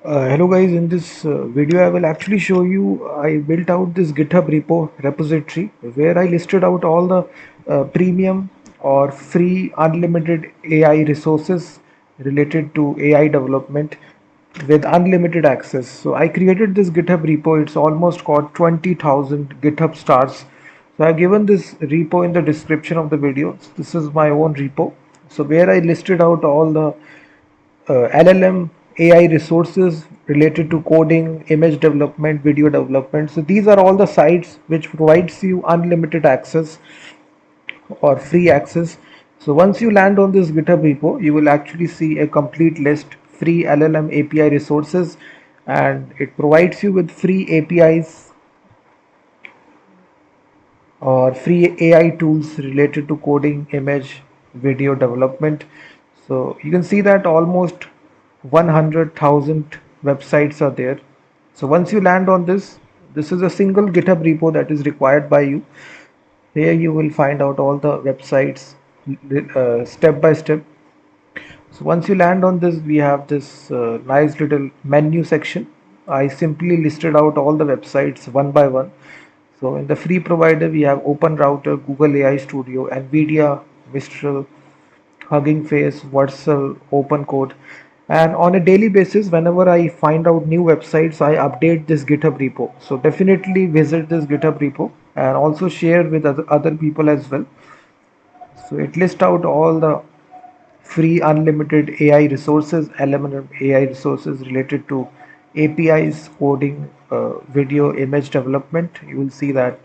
Hello guys, in this video I will actually show you I built out this GitHub repository where I listed out all the premium or free unlimited AI resources related to AI development with unlimited access. So I created this GitHub repo. It's almost got 20,000 GitHub stars. So I've given this repo in the description of the video. This is my own repo. So where I listed out all the LLM AI resources related to coding, image development, video development. So these are all the sites which provides you unlimited access or free access. So once you land on this GitHub repo, you will actually see a complete list free LLM API resources, and it provides you with free APIs or free AI tools related to coding, image, video development. So you can see that almost 100,000 websites are there. So once you land on this is a single GitHub repo that is required by you. Here you will find out all the websites step by step. So once you land on this, we have this nice little menu section. I simply listed out all the websites one by one. So in the free provider, we have Open Router, Google AI Studio, NVIDIA, Mistral, Hugging Face, Wurzel, Open Code. And on a daily basis, whenever I find out new websites, I update this GitHub repo. So definitely visit this GitHub repo and also share with other people as well. So it lists out all the free unlimited AI resources, LLM AI resources related to APIs, coding, video, image development. You will see that.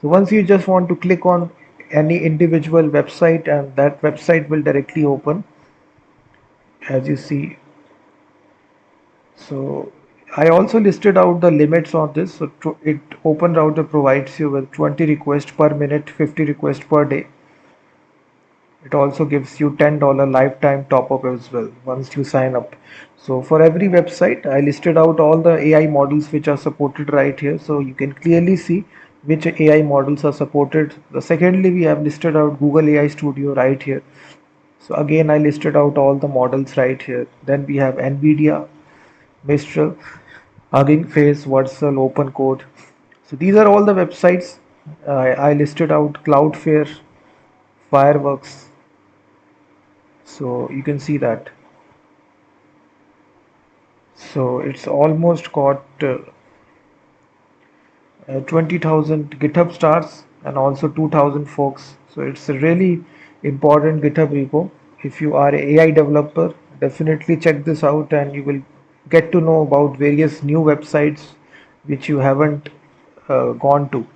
So once you just want to click on any individual website, and that website will directly open as you see. So I also listed out the limits on this. So it Open Router provides you with 20 requests per minute, 50 requests per day. It also gives you $10 lifetime top up as well once you sign up. So for every website, I listed out all the AI models which are supported right here. So you can clearly see which AI models are supported. The secondly, we have listed out Google AI Studio right here. So again, I listed out all the models right here. Then we have NVIDIA, Mistral, Hugging Face, Wurzel, Open Code. So these are all the websites. I listed out Cloudflare, Fireworks. So you can see that. So it's almost got 20,000 GitHub stars and also 2,000 folks. So it's a really important GitHub repo. If you are an AI developer, definitely check this out and you will get to know about various new websites which you haven't gone to.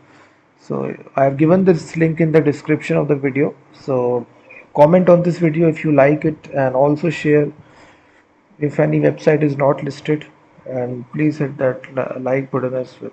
So I have given this link in the description of the video. So comment on this video if you like it, and also share if any website is not listed, and please hit that like button as well.